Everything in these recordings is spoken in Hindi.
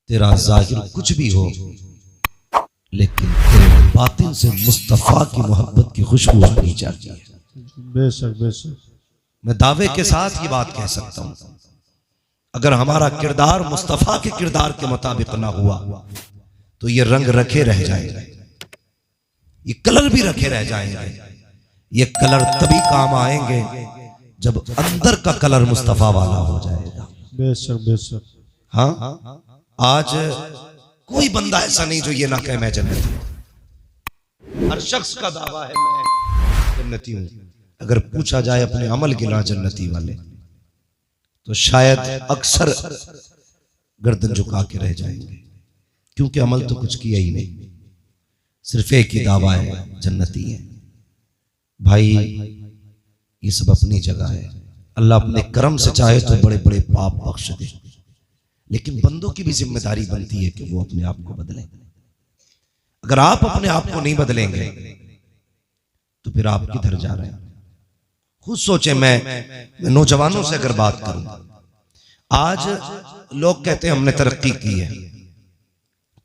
तेरा जाहिर कुछ भी हो, लेकिन तेरे बातिन से मुस्तफा की मोहब्बत की खुशबू आनी चाहिए। बेशक बेशक। मैं दावे के साथ ये बात कह सकता हूं, अगर हमारा किरदार मुस्तफा के किरदार के मुताबिक ना हुआ तो ये रंग रखे रह जाएंगे, ये कलर भी रखे रह जाएंगे। ये कलर तभी काम आएंगे जब अंदर का कलर मुस्तफा वाला हो जाएगा। बेशक बेशक। हाँ, आज कोई बंदा ऐसा नहीं जो ये ना कहे मैं जन्नती हूं। हर शख्स का दावा है मैं जन्नती हूं। अगर पूछा जाए अपने अमल गिना जन्नती वाले, तो शायद अक्सर गर्दन झुका के रह जाएंगे, क्योंकि अमल तो कुछ किया ही नहीं, सिर्फ एक ही दावा है जन्नती है। भाई ये सब अपनी जगह है, अल्लाह अपने करम से चाहे तो बड़े बड़े पाप बख्श दे, लेकिन बंदों की भी जिम्मेदारी बनती है कि वो अपने आप को बदलें। अगर आप अपने आप को नहीं बदलेंगे तो फिर आप किधर जा रहे हैं? खुद सोचे। मैं नौजवानों से अगर बात करूं, आज लोग कहते हैं हमने तरक्की की है।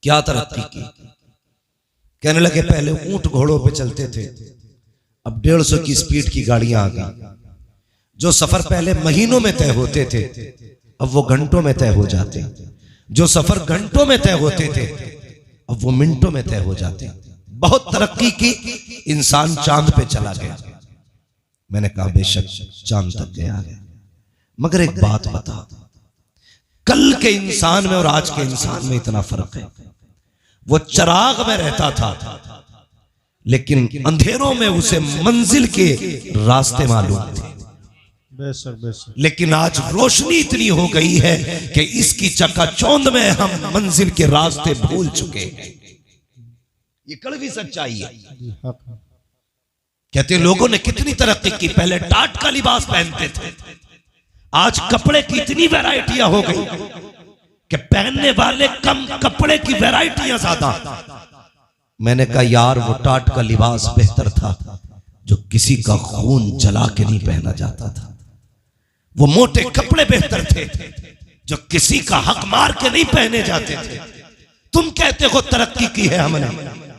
क्या तरक्की की? कहने लगे पहले ऊंट घोड़ों पे चलते थे, अब 150 की स्पीड की गाड़ियां आ गई। जो सफर पहले महीनों में तय होते थे अब वो घंटों में तय हो जाते। जो सफर घंटों में तय होते थे अब वो मिनटों में तय हो जाते। बहुत तरक्की की, इंसान चांद पे चला गया। मैंने कहा बेशक चांद तक गया है, मगर एक बात बता, कल के इंसान में और आज के इंसान में इतना फर्क है। वो चिराग में रहता था, लेकिन अंधेरों में उसे मंजिल के रास्ते मालूम थे। बेशक बेशक। लेकिन आज रोशनी इतनी हो गई है कि इसकी चकाचौंध में हम मंजिल के रास्ते भूल चुके हैं। ये कड़वी सच्चाई है। कहते लोगों ने कितनी तरक्की की, पहले टाट का लिबास पहनते थे, आज कपड़े की इतनी वैरायटियां हो गई कि पहनने वाले कम, कपड़े की वैरायटियां ज्यादा। मैंने कहा यार वो टाट का लिबास बेहतर था जो किसी का खून जला के नहीं पहना जाता था। वो मोटे कपड़े बेहतर थे जो किसी का हक मार के नहीं पहने जाते थे। तुम कहते हो तरक्की की है हमने,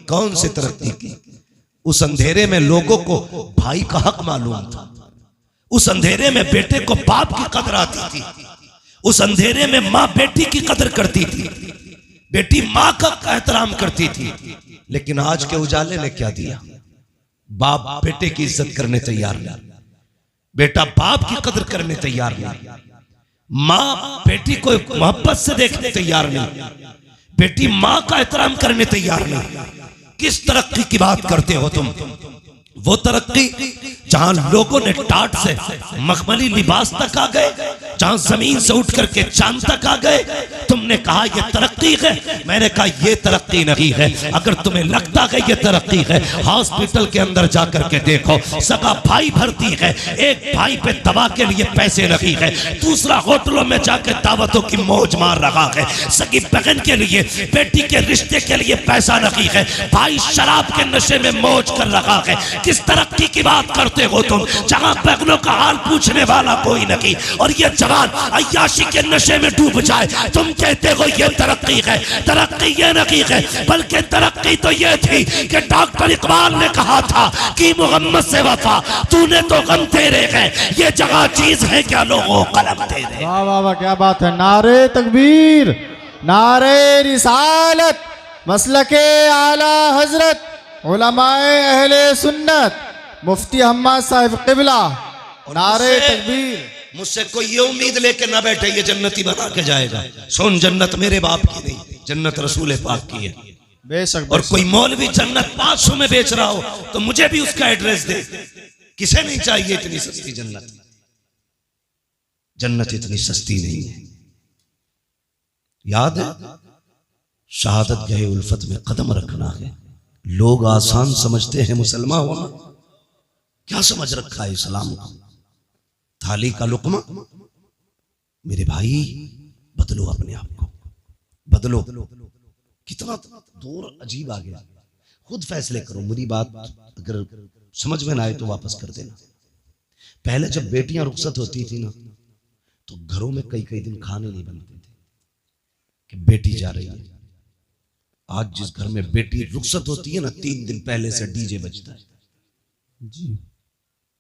कौन सी तरक्की की? उस अंधेरे में लोगों को भाई का हक मालूम था, उस अंधेरे में बेटे को बाप की कदर आती थी, उस अंधेरे में माँ बेटी की कदर करती थी, बेटी माँ का एहतराम करती थी। लेकिन आज के उजाले ने क्या दिया? बाप बेटे की इज्जत करने तैयार नहीं, बेटा बाप की कदर करने तैयार नहीं, माँ बेटी को मोहब्बत से देखने तैयार नहीं, बेटी माँ का एहतराम करने तैयार नहीं। किस तरक्की की बात करते हो तुम? वो तरक्की जहां लोगों ने टाट से मखमली लिबास तक आ गए, जहां जमीन से उठ करके चांद तक आ गए। तुमने कहा ये तरक्की है, मैंने कहा ये तरक्की नहीं है। अगर तुम्हें लगता है ये तरक्की है, हॉस्पिटल के अंदर जाकर के देखो, सगा भाई भर्ती है, एक भाई पे दवा के लिए पैसे लगी है, दूसरा होटलों में जाकर दावतों की मौज मार रहा है, सगी बहन के लिए, बेटी के रिश्ते के लिए पैसा लगी है, भाई शराब के नशे में मौज कर रहा है। किस तरक्की की बात करते हो तुम, जहां बहनों का हाल पूछने वाला कोई नहीं, और ये जवान अय्याशी के नशे में डूब जाए। तुम कहते हो ये तरक्की है। तरक्की ये नहीं है, बल्कि तरक्की तो ये थी कि डॉक्टर इकबाल ने कहा था कि मोहम्मद से वफा, तूने तो गम तेरे है, ये जगह चीज है क्या लोगों कलम तेरे। वाह वाह वाह, क्या बात है। नारे तकबीर, नारे रिसालत, मसलके आला हजरत उलमाए अहले सुन्नत, मुफ्ती अहमद साहिब क़िबला। नारे तकबीर। मुझसे कोई ये उम्मीद लेके ना बैठे ये जन्नती बना के जाएगा। सुन, जन्नत मेरे बाप की नहीं, जन्नत रसूल पाक की है। बेशक। और कोई मौलवी जन्नत 500 में बेच रहा हो तो मुझे भी उसका एड्रेस दे। किसे नहीं चाहिए इतनी सस्ती जन्नत? जन्नत इतनी सस्ती नहीं है। याद है, शहादत गए उल्फत में कदम रखना है। लोग आसान समझते हैं मुसलमान होना, क्या समझ रखा है इस्लाम को? थाली का लुकमा। मेरे भाई बदलो अपने आप को, बदलो। कितना दौर अजीब आ गया, खुद फैसले करो। मेरी बात अगर समझ में ना आए तो वापस कर देना। पहले जब बेटियां रुखसत होती थी ना, तो घरों में कई कई दिन खाने नहीं बनते थे। कि बेटी जा रही है। आज जिस घर में बेटी रुखसत होती है ना, 3 दिन पहले से डीजे बजता है जी।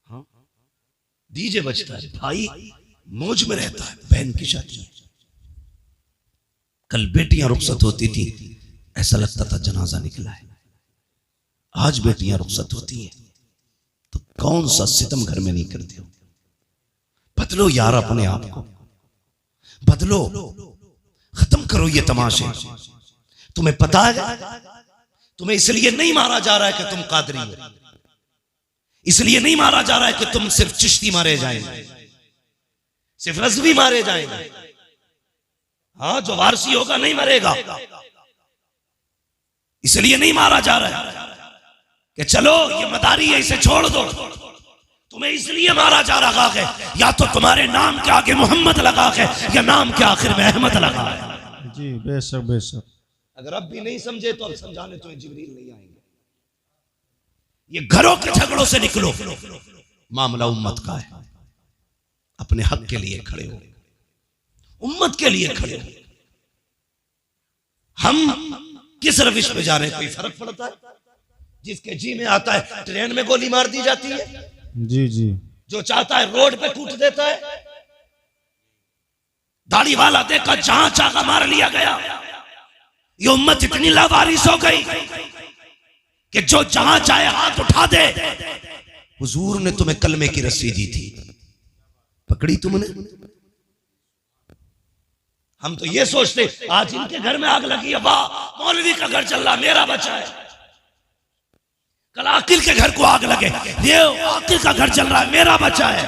हाँ, डीजे बजता है, भाई मौज में रहता है। बहन की शादी, कल बेटियां रुखसत होती थी, ऐसा लगता था जनाजा निकला है। आज बेटियां रुखसत होती हैं तो कौन सा सितम घर में नहीं करते हो। बदलो यार, अपने आप को बदलो, खत्म करो ये तमाशे। तुम्हें पता है तुम्हें इसलिए नहीं मारा जा रहा है कि तुम कादरी हो, इसलिए नहीं मारा जा रहा है कि तुम सिर्फ चिश्ती मारे जाएंगे, सिर्फ रज़वी मारे जाएंगे। हाँ, जो वारसी होगा नहीं मरेगा, इसलिए नहीं मारा जा रहा है कि चलो ये मदारी है इसे छोड़ दो। तुम्हें इसलिए मारा जा रहा है या तो तुम्हारे नाम के आगे मोहम्मद लगा है या नाम के आखिर में अहमद लगा है। जी बेशक बेशक। अगर अब भी नहीं समझे तो अब समझाने तो जिब्रील नहीं आएंगे। ये घरों के झगड़ों से निकलो, मामला उम्मत का है। अपने हक के लिए खड़े हो, उम्मत के लिए खड़े हो। हम किस रविश पे जा रहे हैं, कोई फर्क पड़ता है? जिसके जी में आता है ट्रेन में गोली मार दी जाती है, जी जी। जो चाहता है रोड पे कूट देता है। दाढ़ी वाला देखा जहां चाहा मार लिया गया। ये उम्मत इतनी लावारिस हो गई कि जो जहां चाहे हाथ उठा दे। हुजूर ने तुम्हें कलमे की रस्सी दी थी, पकड़ी तुमने। हम तो ये सोचते आज इनके घर में आग लगी है, वाह मौलवी का घर चल रहा, मेरा बचा है। कल आकिल के घर को आग लगे, ये आकिल का घर चल रहा है, मेरा बचा है।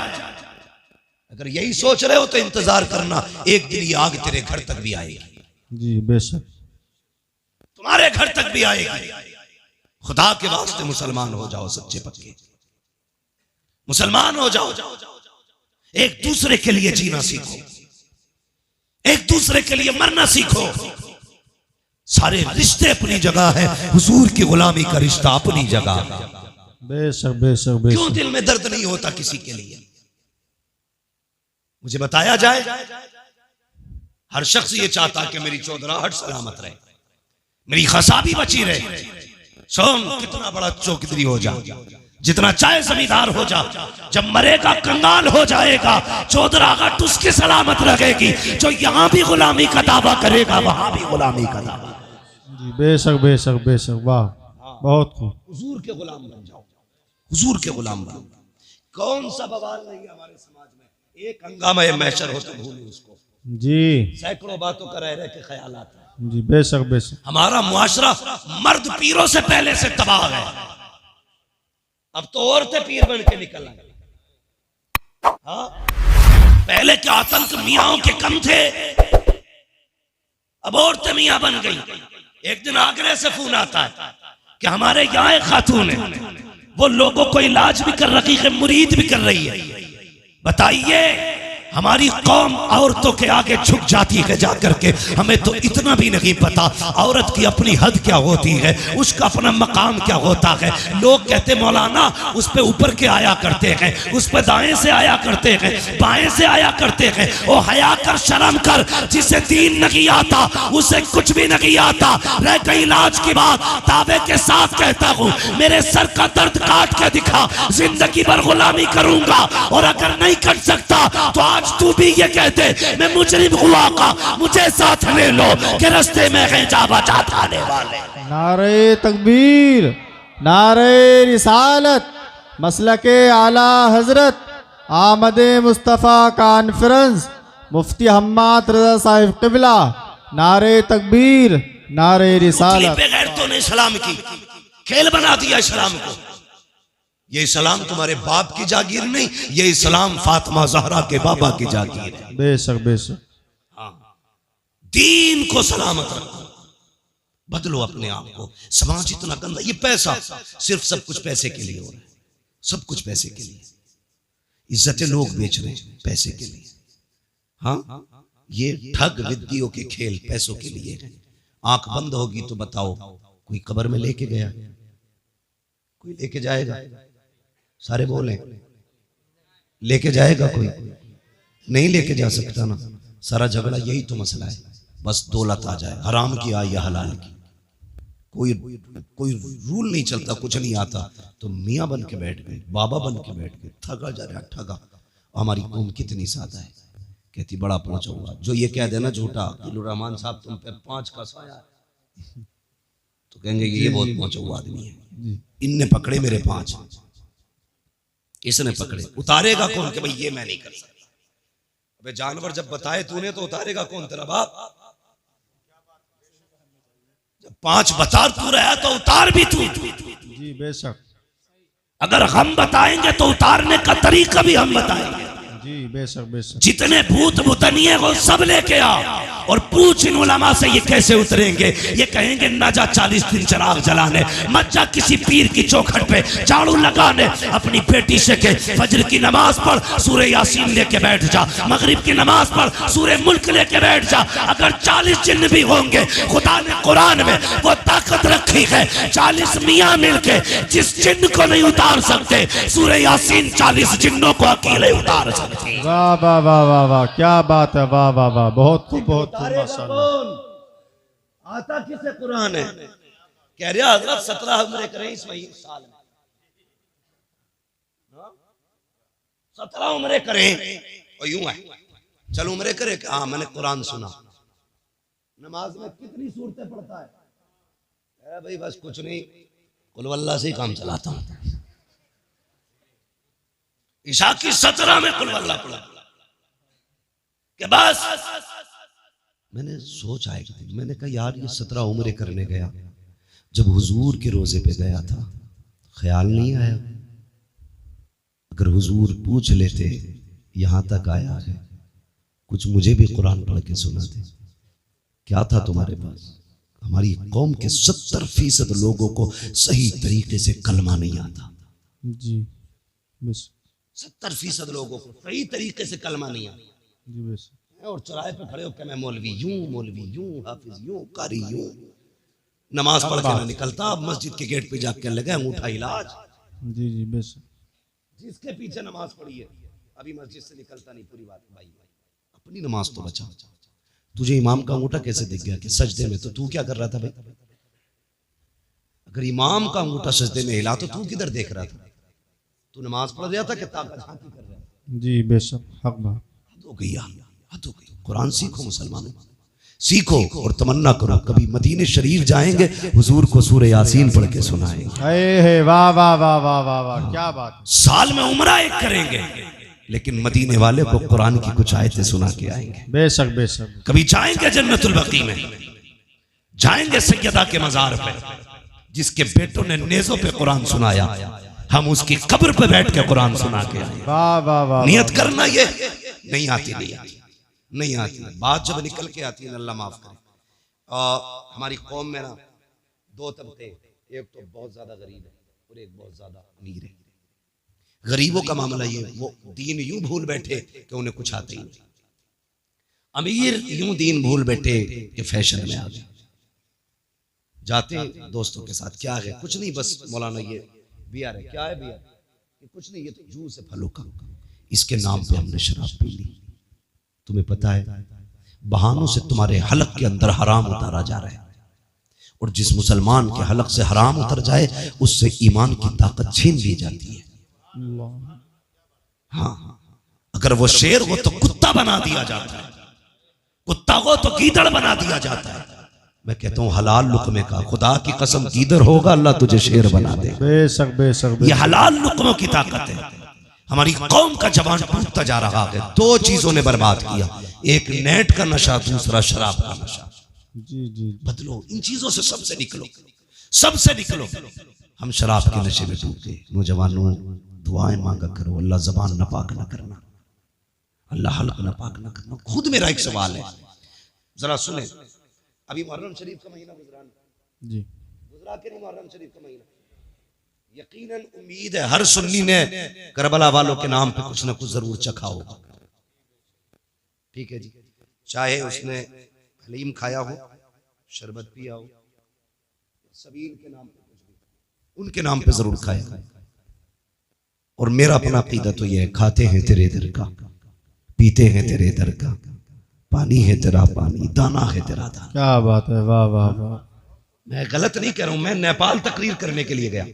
अगर यही सोच रहे हो तो इंतजार करना, एक दिन ये आग तेरे घर तक भी आएगी। जी बेशक, तुम्हारे घर तक भी आएगी। खुदा के वास्ते मुसलमान हो जाओ, सच्चे पक्के मुसलमान हो जाओ। एक दूसरे के लिए जीना सीखो, एक दूसरे के लिए मरना सीखो। सारे रिश्ते अपनी जगह है, हुजूर की गुलामी का रिश्ता अपनी जगह है। बेशक बेशक क्यों बेशक। दिल में दर्द नहीं होता किसी के लिए? मुझे बताया जाए। हर शख्स ये चाहता कि मेरी चौधराहट सलामत रहे, मेरी खसाबी बची रहे। सोम कितना बड़ा चौकिदरी हो जा, जितना चाहे जमींदार हो जा, जब मरेगा कंगाल हो जाएगा। चौधराहट उसकी सलामत रहेगी जो यहां भी गुलामी का दावा करेगा, वहां भी गुलामी का दावा। जी बेशक बेशक बेशक। वाह, बहुत खूब। हुजूर के गुलाम बन जाओ, हुजूर के गुलाम बन। कौन सा बवाल नहीं है हमारे समाज में। एक हंगामा महशर हो तो भूलो उसको। जी सैकड़ों बातों का रह के ख्यालात है। जी बेशक बेशक। हमारा मुआशरा मर्द पीरों से पहले से तबाह है। अब तो औरतें पीर बन के निकल आई। हाँ, पहले के आतंक मियाओं के कम थे, अब औरतें मियां बन गई। एक दिन आगरे से फोन आता है कि हमारे यहाँ एक खातून है, वो लोगों को इलाज भी कर रही है, मुरीद भी कर रही है। बताइए, हमारी कौम औरतों के आगे झुक जाती है जाकर के। हमें तो इतना भी नहीं पता औरत की अपनी हद क्या होती है, उसका अपना मकाम क्या होता है। लोग कहते मौलाना उस पे ऊपर के आया करते हैं, उस पे दाएं से आया करते हैं, बाएं से आया करते हैं। ओ हया कर, शर्म कर, जिसे दीन नहीं आता उसे कुछ भी नहीं आता। रह गई इलाज की बात, दावे के साथ कहता हूँ, मेरे सर का दर्द काट के दिखा, जिंदगी भर गुलामी करूंगा। और अगर नहीं कर सकता तो आज तू भी ये कहते मैं मुजरिम हुआ का, मुझे साथ ले लो कि रास्ते में है जा बचा थाने वाले। नारे तकबीर, नारे रिसालत, मसलके आला हजरत, आमदे मुस्तफ़ा कॉन्फ्रेंस, मुफ्ती हम्माद रज़ा साहिब क़िबला। नारे तकबीर, नारे रिसालत। गैरतों ने इस्लाम की खेल बना दिया इस्लाम को। ये इस्लाम तुम्हारे बाप की जागीर नहीं, ये इस्लाम फातिमा ज़हरा के बाबा की जागीर है। बेशक बेशक। हाँ, दीन को सलामत रखो, बदलो अपने आप को। समाज इतना गंदा, ये पैसा सिर्फ सब कुछ पैसे के लिए हो रहा है, सब कुछ पैसे के लिए। इज्जतें लोग बेच रहे हैं पैसे के लिए। हाँ, ये ठग विद्यों के खेल पैसों के लिए है। आंख बंद होगी तो बताओ कोई कब्र में लेके गया, कोई लेके जाएगा? सारे बोले लेके जाएगा, कोई नहीं लेके जा सकता ना। सारा झगड़ा यही तो मसला है। बस दौलत आ जाए, हराम की आए या हलाल की, कोई कोई रूल नहीं चलता, कुछ नहीं आता, तो मियाँ बन के बैठ गए, बाबा बन के बैठ गए, ठगा जा रहा ठगा। हमारी कौम कितनी सादा है, कहती बड़ा पहुंचा हुआ। जो ये कह देना झूठा रहमान साहब तुम पे 5 का साया है, तो कहेंगे ये बहुत पहुंचा हुआ आदमी है, इनने पकड़े मेरे 5, इसने पकड़े, उतारेगा कौन कि भाई ये मैं नहीं कर सकता। अबे जानवर जब बताए तूने तो उतारेगा कौन, तेरा बाप? जब 5 बता तू रहा तो उतार भी तू। जी बेशक। अगर हम बताएंगे तो उतारने का तरीका भी हम बताएंगे। जी बेशक बेशक। जितने भूत भूतनिए वो सब लेके आ और पूछ इन उलमा से ये कैसे उतरेंगे। ये कहेंगे ना जा 40 दिन चिराग जलाने, मत जा किसी पीर की चौखट पे झाड़ू लगाने, अपनी बेटी से के फजर की नमाज पढ़, सूरह यासीन लेके बैठ जा, मगरिब की नमाज पढ़, सूरह मुल्क लेके बैठ जा। अगर 40 जिन्न भी होंगे, खुदा ने कुरान में वो ताकत रखी है, 40 मियाँ मिलके जिस जिन्न को नहीं उतार सकते, सूरह यासीन 40 जिन्नों को अकेले उतार सकते। वाह वाह वाह वाह वाह, क्या बात है, वाह वाह वाह, बहुत खूब बहुत खूब माशाअल्लाह। आता किसे कुरान है, कह रहा हजरत 17 उम्रे करें इस महीने साल में, 17 उम्रे करें और यूं है चल उम्रे करे। हाँ मैंने कुरान सुना। नमाज में कितनी सूरतें पढ़ता है? भाई बस कुछ नहीं, कुल वल्लाह से ही काम चलाता हूं। ईशा की 17 में कुल वल्लाह पढ़ा के बस। मैंने सोच आए, मैंने कहा यार ये 17 उम्रे करने गया, जब हुजूर के रोजे पे गया था ख्याल नहीं आया, अगर हुजूर पूछ लेते यहां तक आया है, कुछ मुझे भी कुरान पढ़ के सुनाते, क्या था तुम्हारे पास? हमारी कौम के 70% लोगों को सही तरीके से कलमा नहीं आता। जी बस 70% लोगों को सही तरीके से कलमा नहीं आता। जी बस। और चौराहे पे खड़े होकर मैं मौलवी यूं, हाफिज यूं, कारी यूं, नमाज पढ़ के ना निकलता, मस्जिद के गेट पे जाके लगे अंगूठा इलाज। जी जी बेशक। जिसके पीछे नमाज पढ़ी है अभी मस्जिद से निकलता नहीं। पूरी बात भाई, अपनी नमाज तो बचा। तुझे इमाम का अंगूठा कैसे दिख गया कि सजदे में? तो तू क्या कर रहा था भाई? अगर इमाम का अंगूठा सजदे में हिला तो तू किधर देख रहा था? तू नमाज पढ़ रहा था कि ताकत झांकी कर रहा था? जी बेशक, हक बात। हद हो गई, हद हो गई। कुरान सीखो मुसलमानों, सीखो और तमन्ना करो कभी मदीने शरीफ जाएंगे, हुजूर को सूरह यासीन पढ़ के सुनाएंगे। वाह वाह वाह वाह वाह वाह, क्या बात। साल में उम्रा एक करेंगे, लेकिन मदीने वाले को कुरान की कुछ आयतें सुना के आएंगे। बेशक बेशक। कभी जाएंगे जन्नतुल बकी में, जाएंगे सैयदा के मजार पे, जिसके बेटों ने नेज़ों पे कुरान सुनाया, हम उसकी कब्र पे बैठ के कुरान सुना के आएंगे। वाह वाह वाह। नियत करना ये नहीं आती, नहीं आती। बात जब निकल के आती है, अल्लाह माफ करे। हमारी कौम में ना 2 तबके, एक तो बहुत ज्यादा गरीब है और एक बहुत ज्यादा अमीर है। गरीबों का मामला ये, वो दीन यूं भूल बैठे कि उन्हें कुछ आता ही नहीं। अमीर यूं दीन भूल बैठे कि फैशन में आ गए। जाते हैं दोस्तों के साथ, क्या है? कुछ नहीं, बस मौलाना ये बियर है। क्या है बियर? कुछ नहीं, ये तो जूस है फलों का, इसके नाम पे हमने शराब पी ली। तुम्हें पता है बहानों से तुम्हारे हलक के अंदर हराम उतारा जा रहा है, और जिस मुसलमान के हलक से हराम उतर जाए उससे ईमान की ताकत छीन ली जाती है। हाँ, अगर वो शेर हो तो कुत्ता बना दिया जाता है, कुत्ता हो तो गीदड़ बना दिया जाता है। मैं कहता हूँ हलाल लुकमे का, खुदा की कसम गीदड़ होगा अल्लाह तुझे शेर बना दे। बेशक बेशक। ये हलाल लुकमों की ताकत है। हमारी कौम का जवान टूटता जा रहा है। 2 चीजों ने बर्बाद किया, एक नेट का नशा, दूसरा शराब का नशा। जी जी। बदलो इन चीजों से, सबसे निकलो, सबसे निकलो। हम शराब के नशे में डूब गए। नौजवानों दुआएं मांगा करो, अल्लाह जबान नापाक ना करना, अल्लाह हल्क नापाक ना करना। खुद मेरा एक सवाल है, जरा सुने। अभी मुहर्रम शरीफ का महीना गुजरा जी, गुजरा के नहीं मुहर्रम शरीफ का महीना? यकीनन उम्मीद है हर सुन्नी ने करबला वालों के नाम पे कुछ ना कुछ जरूर चखा होगा। ठीक है जी, चाहे उसने हलीम खाया हो, शरबत पिया हो, सबील के नाम पे कुछ भी, उनके नाम पे जरूर खाएगा। और मेरा अपना अकीदा तो यह है, खाते हैं तेरे दर का, पीते हैं तेरे दर का, पानी है तेरा पानी, दाना है तेरा दाना। क्या बात है, वाह वाह वाह। मैं गलत नहीं कह रहा हूं, मैं नेपाल तकरीर करने के लिए गया,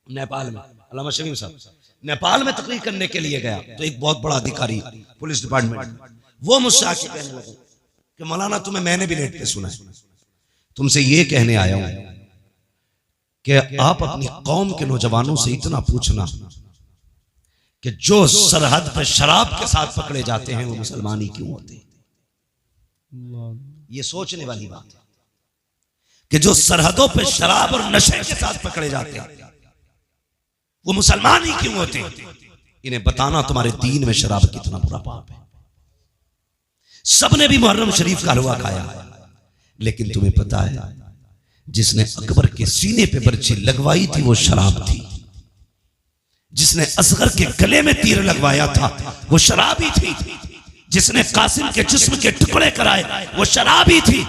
नेपाल में, अल्लामा शमीम साहब, नेपाल में तकरीर करने के लिए गया, तो एक बहुत बड़ा अधिकारी पुलिस डिपार्टमेंट, वो मुझसे आके कहने लगे कि मौलाना तुम्हें मैंने भी नेट पे सुना है, तुमसे ये कहने आया हूं कि आप अपनी कौम के नौजवानों से इतना पूछना कि जो सरहद पे शराब के साथ पकड़े जाते हैं वो मुसलमान ही क्यों होते हैं। ये सोचने वाली बात है कि जो सरहदों पे शराब और नशे के साथ पकड़े जाते हैं वो मुसलमान ही क्यों होते हैं। इन्हें बताना तुम्हारे दीन में शराब कितना बुरा पाप है। सबने भी मुहर्रम शरीफ का हलवा खाया, लेकिन तुम्हें पता है जिसने अकबर के सीने पे बर्छी लगवाई थी वो शराब थी, जिसने असगर के गले में तीर लगवाया था वो शराबी थी, जिसने कासिम के जिस्म के टुकड़े कराए वो शराबी थी,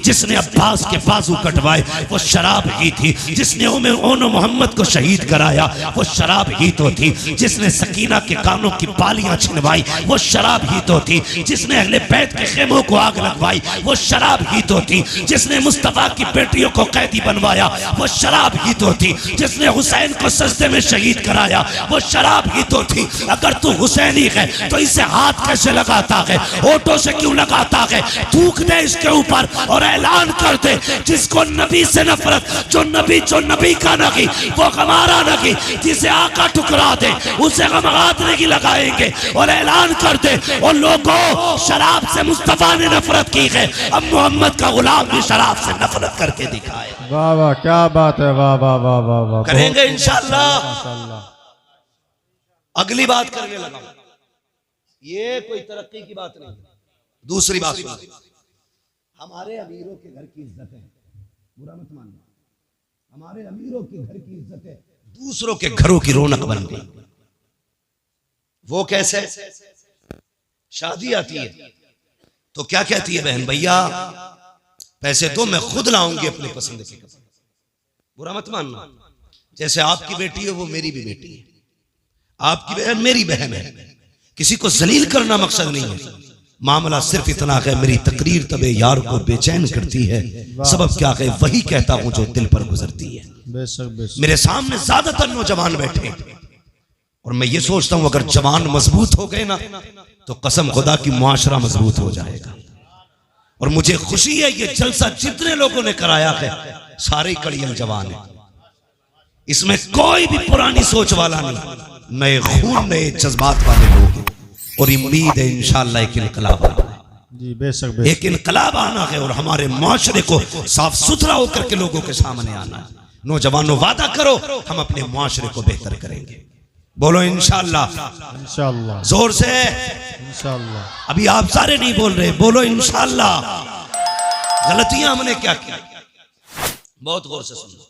जिसने अब्बास के बाजू कटवाए वो शराब ही थी, जिसने ओनो मोहम्मद को शहीद कराया वो शराब ही तो थी, जिसने सकीना के कानों की बालियां छिनवाई वो शराब ही तो थी, जिसने अहले बैत के खेमों को आग लगवाई वो शराब ही तो थी, जिसने मुस्तफा की बेटियों को कैदी बनवाया वो शराब ही तो थी, जिसने हुसैन को सजदे में शहीद कराया वो शराब ही तो थी। अगर तू हुसैनी है तो इसे हाथ कैसे लगाता है, होठों से क्यों लगाता है, थूक दे इसके ऊपर और ऐलान कर दे जिसको नबी से नफरत, जो नबी का नहीं वो हमारा नहीं, जिसे आका ठुकरा दे उसे हम हाथ नहीं लगाएंगे, और ऐलान कर दे और लोगों शराब से मुस्तफा ने नफरत की है, अब मोहम्मद का गुलाम भी शराब से नफरत करके दिखाए। वाह वाह, क्या बात है, वाह वाह वाह वाह वाह। करेंगे इंशाअल्लाह। अगली बात करने लगा, ये कोई तरक्की की बात नहीं। दूसरी बात सुनो, हमारे अमीरों के घर की इज्जत है, बुरा मत मानना, हमारे अमीरों के घर की इज्जत है, दूसरों के घरों की रौनक बन गई। वो कैसे? शादी आती है तो क्या कहती है बहन, भैया पैसे दो मैं खुद लाऊंगी अपने पसंद के कपड़े। बुरा मत मानना, जैसे आपकी बेटी है वो मेरी भी बेटी है, आपकी बहन मेरी बहन है, किसी को जलील करना मकसद नहीं है। मामला सिर्फ इतना है, मेरी तकरीर तबे यार को बेचैन करती है, सबब क्या है वही कहता हूं जो दिल पर गुजरती है। मेरे सामने ज्यादातर नौजवान बैठे और मैं ये सोचता हूं अगर जवान मजबूत हो गए ना तो कसम खुदा की मुआशरा मजबूत हो जाएगा। और मुझे खुशी है ये जलसा जितने लोगों ने कराया है सारे कड़ियल जवान है, इसमें कोई भी पुरानी सोच वाला नहीं, नए खून नए जज्बात वाले लोग हैं। और उम्मीद है इंशाअल्लाह एक इनकलाब आना है जी, बेशक एक इनकलाब आना है और हमारे माशरे को साफ सुथरा होकर के लोगों के सामने आना है। नौजवानों वादा करो हम अपने माशरे को बेहतर करेंगे, बोलो इंशाअल्लाह। इंशाअल्लाह, जोर से इंशाअल्लाह। अभी आप सारे नहीं बोल रहे, बोलो इंशाअल्लाह। गलतियां हमने क्या की, बहुत गौर से सुनो।